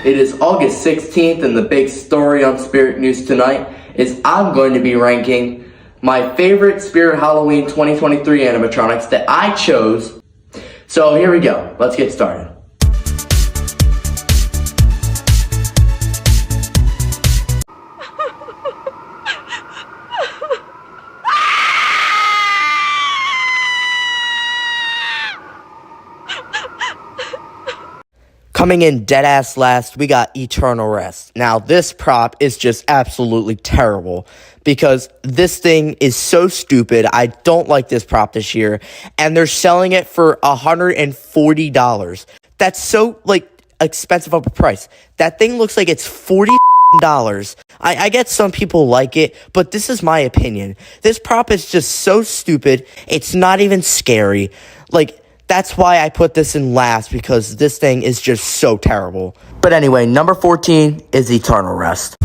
It is August 16th, and the big story on Spirit News tonight is I'm going to be ranking my favorite Spirit Halloween 2023 animatronics that I chose. So here we go. Let's get started. Coming in dead-ass last, we got Eternal Rest. Now, this prop is just absolutely terrible because this thing is so stupid. I don't like this prop this year, and they're selling it for $140. That's so, expensive of a price. That thing looks like it's $40. I get some people like it, but this is my opinion. This prop is just so stupid. It's not even scary. That's why I put this in last, because this thing is just so terrible. But anyway, number 14 is Eternal Rest.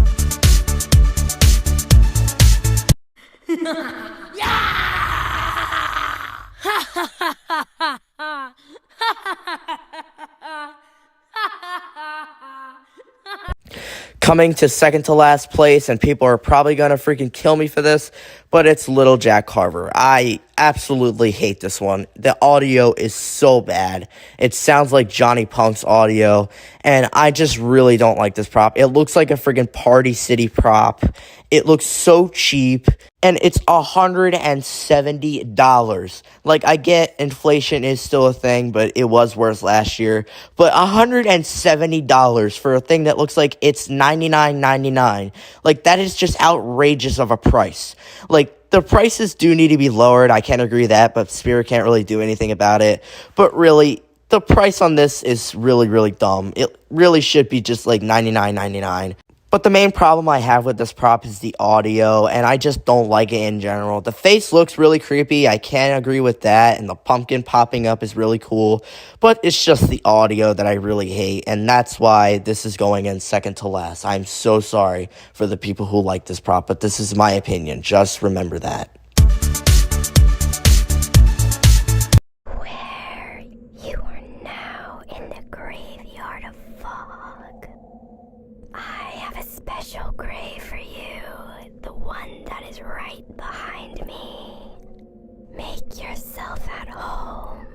Coming to second to last place, and people are probably going to freaking kill me for this, but it's Little Jack Carver. I absolutely hate this one. The audio is so bad. It sounds like Johnny Punk's audio, and I just really don't like this prop. It looks like a freaking Party City prop. It looks so cheap, and it's $170. I get inflation is still a thing, but it was worse last year. But $170 for a thing that looks like it's $99.99. That is just outrageous of a price. The prices do need to be lowered. I can't agree that, but Spirit can't really do anything about it. But really, the price on this is really, really dumb. It really should be just $99.99. But the main problem I have with this prop is the audio, and I just don't like it in general. The face looks really creepy. I can't agree with that, and the pumpkin popping up is really cool. But it's just the audio that I really hate, and that's why this is going in second to last. I'm so sorry for the people who like this prop, but this is my opinion. Just remember that. Where you are now in the graveyard of fog. I have a special grave for you, the one that is right behind me. Make yourself at home.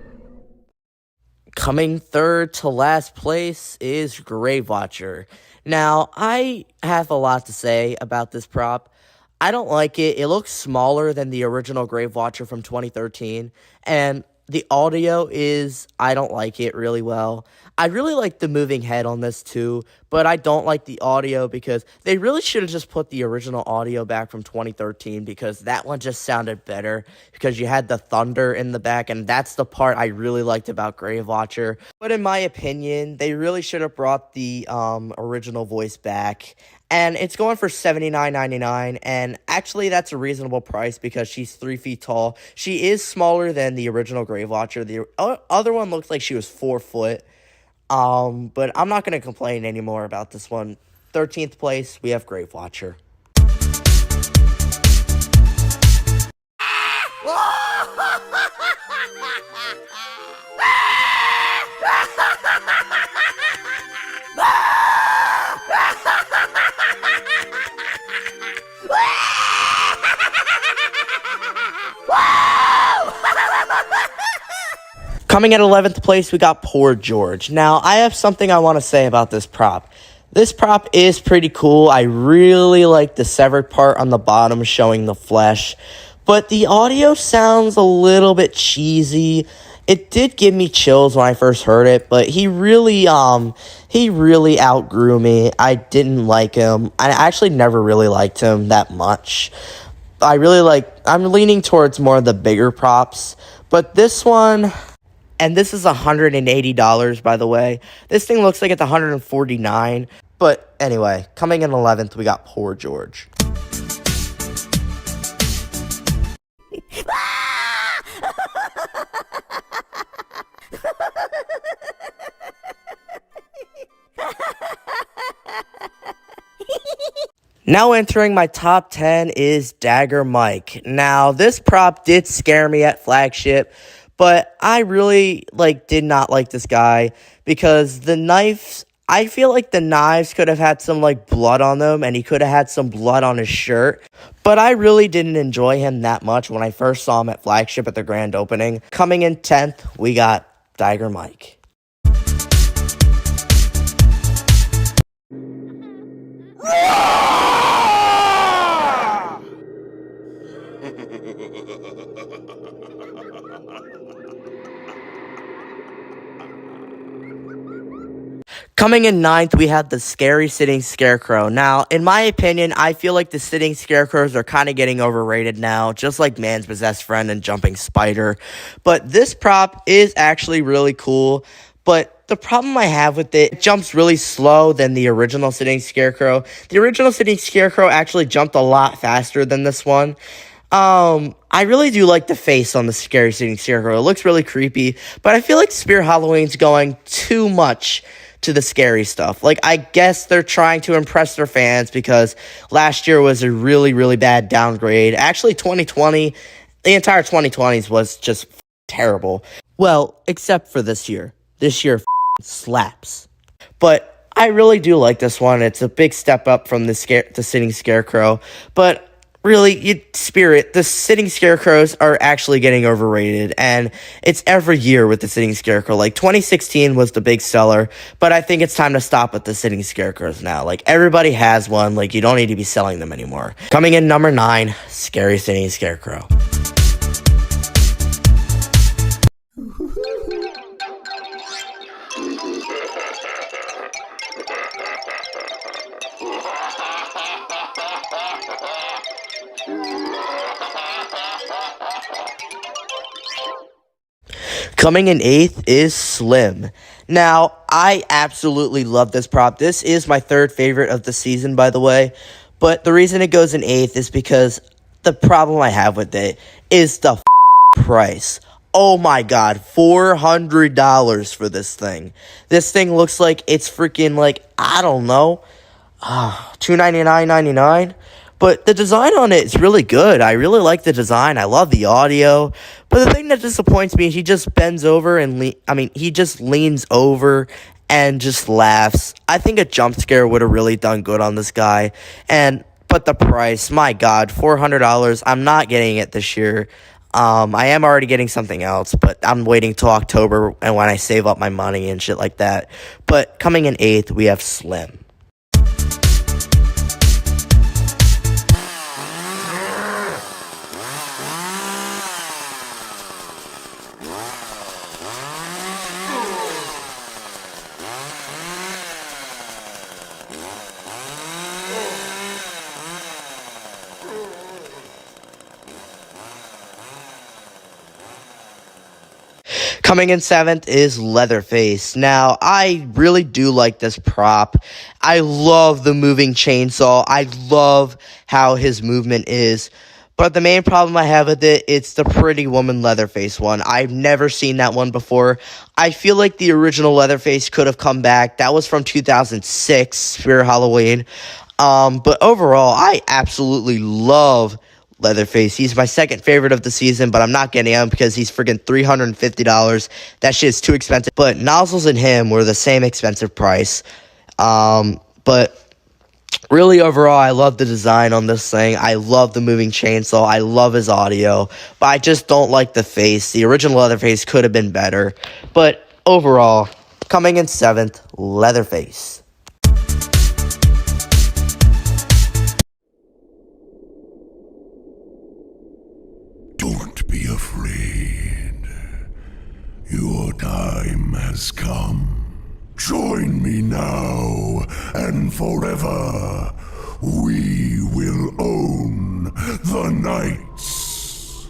Coming third to last place is Grave Watcher. Now, I have a lot to say about this prop. I don't like it. It looks smaller than the original Grave Watcher from 2013, and the audio I don't like it really well. I really like the moving head on this too, but I don't like the audio because they really should have just put the original audio back from 2013, because that one just sounded better because you had the thunder in the back, and that's the part I really liked about Grave Watcher. But in my opinion, they really should have brought the original voice back. And it's going for $79.99, and actually that's a reasonable price because she's 3 feet tall. She is smaller than the original Grave Watcher. The other one looks like she was 4 foot. But I'm not going to complain anymore about this one. 13th place, we have Grave Watcher. Coming at 11th place, we got Poor George. Now, I have something I want to say about this prop. This prop is pretty cool. I really like the severed part on the bottom showing the flesh, but the audio sounds a little bit cheesy. It did give me chills when I first heard it, but he really outgrew me. I didn't like him. I actually never really liked him that much. I'm leaning towards more of the bigger props, but this one, and this is $180, by the way. This thing looks like it's $149. But anyway, coming in 11th, we got Poor George. Now entering my top 10 is Dagger Mike. Now, this prop did scare me at Flagship, but I really did not like this guy because the knives, I feel like the knives could have had some like blood on them and he could have had some blood on his shirt. But I really didn't enjoy him that much when I first saw him at Flagship at the grand opening. Coming in 10th, we got Tiger Mike. Coming in 9th, we have the Scary Sitting Scarecrow. Now, in my opinion, I feel like the Sitting Scarecrows are kind of getting overrated now, just like Man's Possessed Friend and Jumping Spider. But this prop is actually really cool. But the problem I have with it jumps really slow than the original Sitting Scarecrow. The original Sitting Scarecrow actually jumped a lot faster than this one. I really do like the face on the Scary Sitting Scarecrow. It looks really creepy, but I feel like Spirit Halloween's going too much to the scary stuff. Like, I guess they're trying to impress their fans because last year was a really, really bad downgrade. Actually, 2020, the entire 2020s was just terrible. Well, except for this year. This year slaps. But I really do like this one. It's a big step up from the Sitting Scarecrow. But really, the Sitting Scarecrows are actually getting overrated, and it's every year with the Sitting Scarecrow. Like, 2016 was the big seller, but I think it's time to stop with the Sitting Scarecrows now. Like, everybody has one. Like, you don't need to be selling them anymore. Coming in number 9, Scary Sitting Scarecrow. Coming in 8th is Slim. Now, I absolutely love this prop. This is my 3rd favorite of the season, by the way. But the reason it goes in 8th is because the problem I have with it is the price. Oh my god, $400 for this thing. This thing looks like it's freaking like, I don't know, $299.99. But the design on it is really good. I really like the design. I love the audio. But the thing that disappoints me is he just bends over and he just leans over and just laughs. I think a jump scare would have really done good on this guy. But the price, my god, $400. I'm not getting it this year. I am already getting something else, but I'm waiting till October and when I save up my money and shit like that. But coming in 8th, we have Slim. Coming in 7th is Leatherface. Now, I really do like this prop. I love the moving chainsaw. I love how his movement is. But the main problem I have with it, it's the Pretty Woman Leatherface one. I've never seen that one before. I feel like the original Leatherface could have come back. That was from 2006, Spirit Halloween. But overall, I absolutely love Leatherface. He's my 2nd favorite of the season, but I'm not getting him because he's freaking $350. That shit is too expensive. But Nozzles and him were the same expensive price. But really, overall, I love the design on this thing. I love the moving chainsaw. I love his audio. But I just don't like the face. The original Leatherface could have been better. But overall, coming in 7th, Leatherface. Don't be afraid. Your time has come. Join me now and forever. We will own the nights.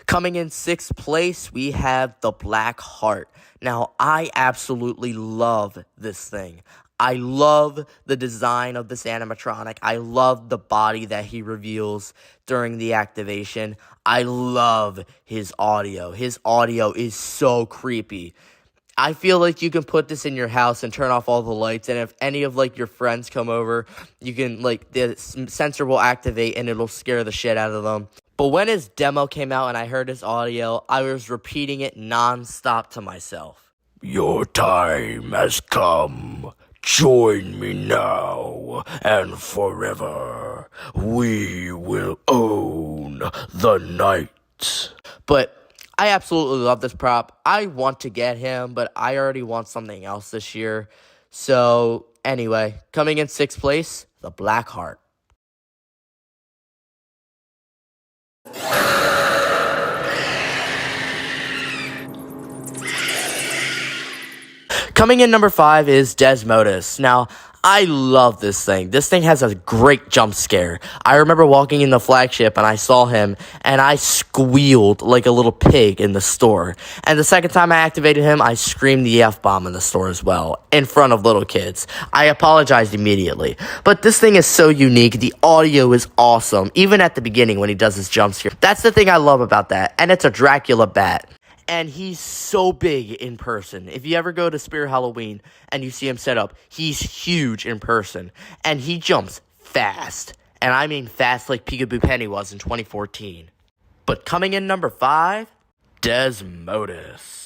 Coming in 6th place, we have the Black Heart. Now, I absolutely love this thing. I love the design of this animatronic. I love the body that he reveals during the activation. I love his audio. His audio is so creepy. I feel like you can put this in your house and turn off all the lights, and if any of like your friends come over, you can the sensor will activate and it'll scare the shit out of them. But when his demo came out and I heard his audio, I was repeating it nonstop to myself. Your time has come. Join me now and forever. We will own the night. But I absolutely love this prop. I want to get him, but I already want something else this year. So, anyway, coming in 6th place, the Black Heart. Coming in number 5 is Desmodus. Now, I love this thing. This thing has a great jump scare. I remember walking in the flagship and I saw him and I squealed like a little pig in the store. And the second time I activated him, I screamed the F-bomb in the store as well, in front of little kids. I apologized immediately. But this thing is so unique. The audio is awesome, even at the beginning when he does his jump scare. That's the thing I love about that. And it's a Dracula bat. And he's so big in person. If you ever go to Spirit Halloween and you see him set up, he's huge in person. And he jumps fast. And I mean fast like Peekaboo Penny was in 2014. But coming in number 5, Desmodus.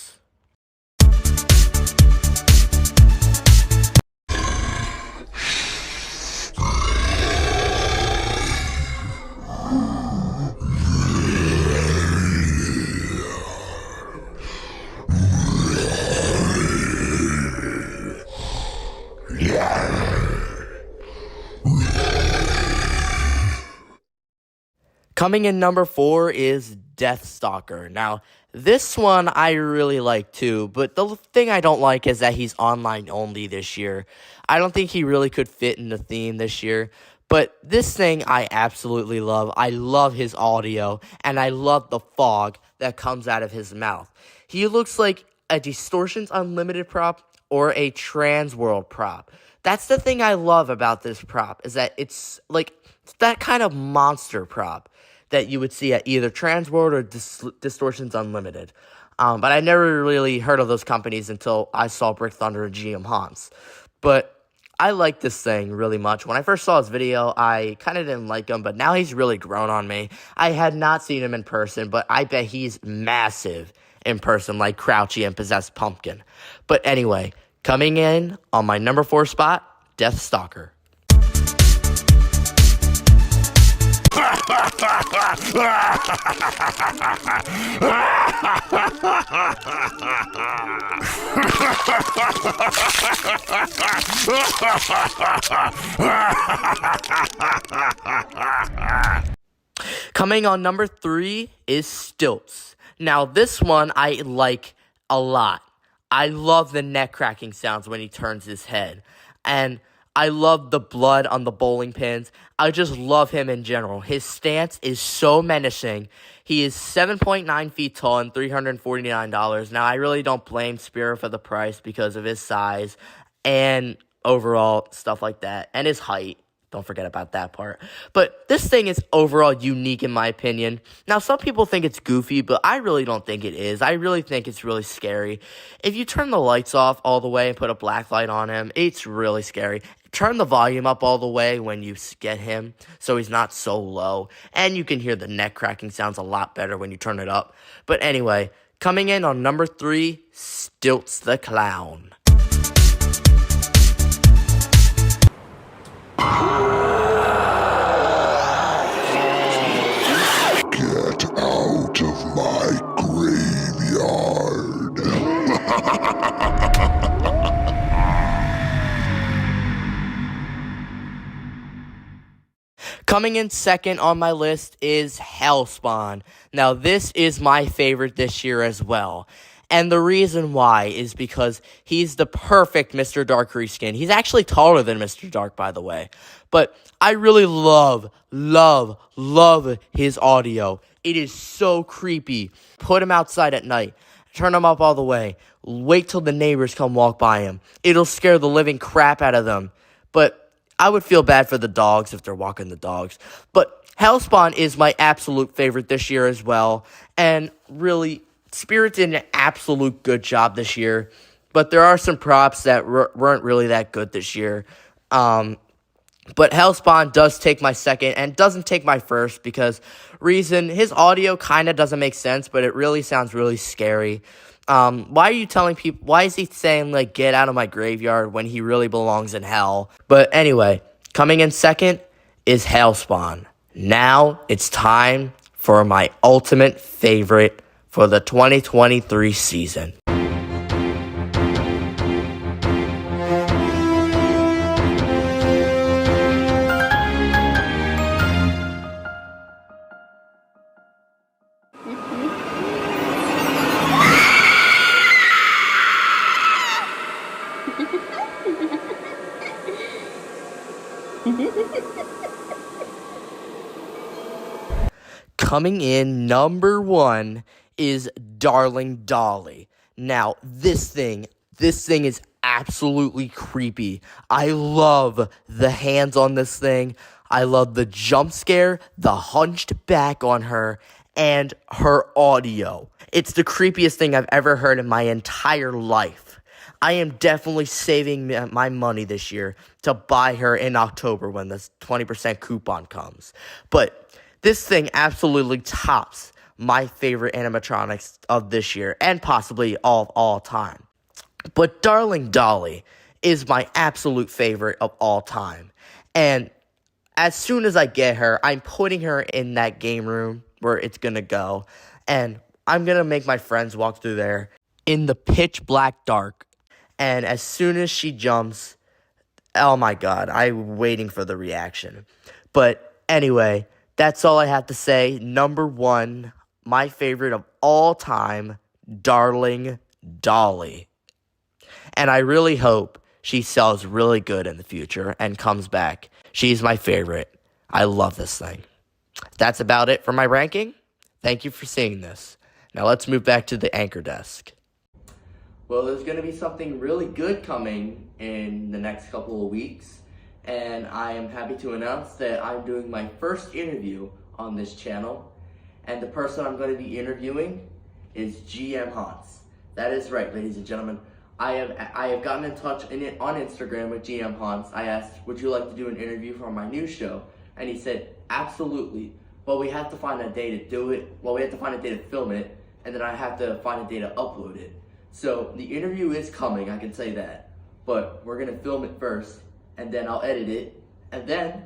Coming in number 4 is Deathstalker. Now, this one I really like too, but the thing I don't like is that he's online only this year. I don't think he really could fit in the theme this year, but this thing I absolutely love. I love his audio, and I love the fog that comes out of his mouth. He looks like a Distortions Unlimited prop or a Trans World prop. That's the thing I love about this prop, is that it's like that kind of monster prop that you would see at either Transworld or Distortions Unlimited. But I never really heard of those companies until I saw Brick Thunder and GM Hans. But I like this thing really much. When I first saw his video, I kind of didn't like him, but now he's really grown on me. I had not seen him in person, but I bet he's massive in person, like Crouchy and Possessed Pumpkin. But anyway, coming in on my number 4 spot, Deathstalker. Coming on number 3 is Stilts. Now, this one I like a lot. I love the neck cracking sounds when he turns his head. And I love the blood on the bowling pins. I just love him in general. His stance is so menacing. He is 7.9 feet tall and $349. Now, I really don't blame Spirit for the price because of his size and overall stuff like that. And his height. Don't forget about that part. But this thing is overall unique in my opinion. Now, some people think it's goofy, but I really don't think it is. I really think it's really scary. If you turn the lights off all the way and put a black light on him, it's really scary. Turn the volume up all the way when you get him so he's not so low. And you can hear the neck cracking sounds a lot better when you turn it up. But anyway, coming in on number 3, Stilts the Clown. Get out of my graveyard. Coming in second on my list is Hellspawn. Now, this is my favorite this year as well. And the reason why is because he's the perfect Mr. Dark reskin. He's actually taller than Mr. Dark, by the way. But I really love his audio. It is so creepy. Put him outside at night. Turn him up all the way. Wait till the neighbors come walk by him. It'll scare the living crap out of them. But I would feel bad for the dogs if they're walking the dogs. But Hellspawn is my absolute favorite this year as well. And really, Spirit did an absolute good job this year. But there are some props that weren't really that good this year. But Hellspawn does take my second and doesn't take my first because his audio kind of doesn't make sense, but it really sounds really scary. Why are you telling people, why is he saying, like, get out of my graveyard when he really belongs in hell? But anyway, coming in second is Hellspawn. Now it's time for my ultimate favorite for the 2023 season. Coming in number 1 is Darling Dolly. Now, this thing is absolutely creepy. I love the hands on this thing. I love the jump scare, the hunched back on her, and her audio. It's the creepiest thing I've ever heard in my entire life. I am definitely saving my money this year to buy her in October when the 20% coupon comes. But this thing absolutely tops my favorite animatronics of this year and possibly of all time. But Darling Dolly is my absolute favorite of all time. And as soon as I get her, I'm putting her in that game room where it's going to go. And I'm going to make my friends walk through there in the pitch black dark. And as soon as she jumps, oh my god, I'm waiting for the reaction. But anyway, that's all I have to say. Number 1, my favorite of all time, Darling Dolly. And I really hope she sells really good in the future and comes back. She's my favorite. I love this thing. That's about it for my ranking. Thank you for seeing this. Now let's move back to the anchor desk. Well, there's going to be something really good coming in the next couple of weeks. And I am happy to announce that I'm doing my first interview on this channel. And the person I'm going to be interviewing is GM Hans. That is right, ladies and gentlemen. I have gotten in touch on Instagram with GM Hans. I asked, would you like to do an interview for my new show? And he said, absolutely. But we have to find a day to do it. Well, we have to find a day to film it. And then I have to find a day to upload it. So the interview is coming, I can say that. But we're going to film it first. And then I'll edit it, and then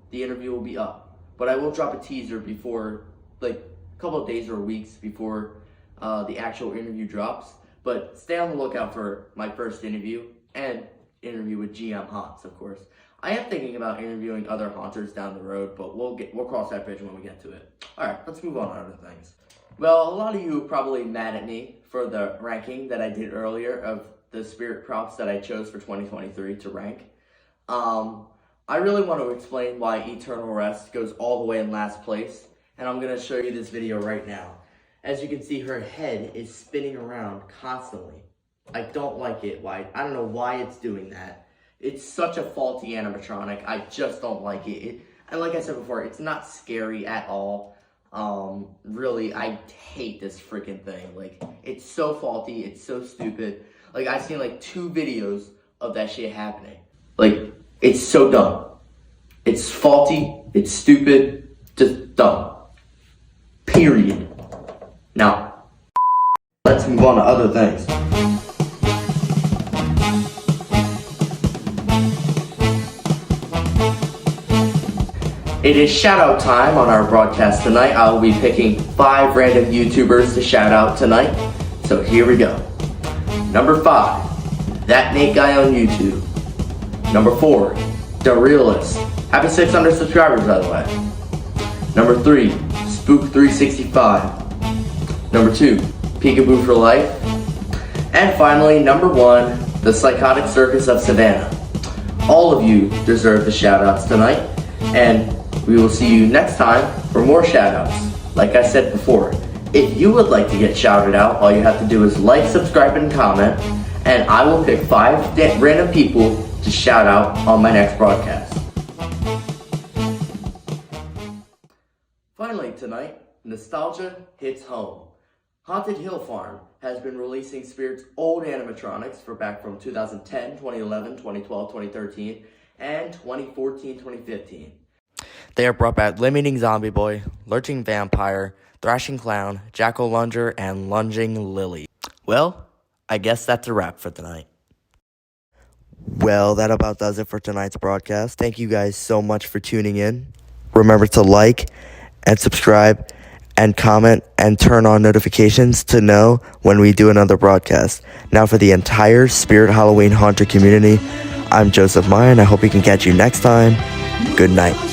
the interview will be up. But I will drop a teaser before, like, a couple of days or weeks before the actual interview drops. But stay on the lookout for my first interview, and interview with GM Haunts, of course. I am thinking about interviewing other haunters down the road, but we'll cross that bridge when we get to it. Alright, let's move on to other things. Well, a lot of you are probably mad at me for the ranking that I did earlier of the spirit props that I chose for 2023 to rank. I really want to explain why Eternal Rest goes all the way in last place, and I'm going to show you this video right now. As you can see, her head is spinning around constantly. I don't like it. I don't know why it's doing that. It's such a faulty animatronic. I just don't like it. And like I said before, it's not scary at all. Really, I hate this freaking thing. Like, it's so faulty. It's so stupid. Like, I've seen like 2 videos of that shit happening. Like, it's so dumb. It's faulty. It's stupid. Just dumb. Period. Now, let's move on to other things. It is shout-out time on our broadcast tonight. I will be picking 5 random YouTubers to shout out tonight. So here we go. Number 5, That Nate Guy on YouTube. Number 4, The Realist. Happy 600 subscribers, by the way. Number 3, Spook365. Number 2, Peekaboo for Life. And finally, number 1, The Psychotic Circus of Savannah. All of you deserve the shout-outs tonight, and we will see you next time for more shout-outs. Like I said before, if you would like to get shouted out, all you have to do is like, subscribe, and comment, and I will pick 5 random people to shout out on my next broadcast. Finally tonight, nostalgia hits home. Haunted Hill Farm has been releasing Spirit's old animatronics for back from 2010, 2011, 2012, 2013, and 2014-2015. They are brought back Limiting Zombie Boy, Lurching Vampire, Thrashing Clown, Jack-O-Lunger, and Lunging Lily. Well, I guess that's a wrap for tonight. Well, that about does it for tonight's broadcast. Thank you guys so much for tuning in. Remember to like and subscribe and comment and turn on notifications to know when we do another broadcast. Now for the entire Spirit Halloween Haunter community, I'm Joseph Meyer, and I hope we can catch you next time. Good night.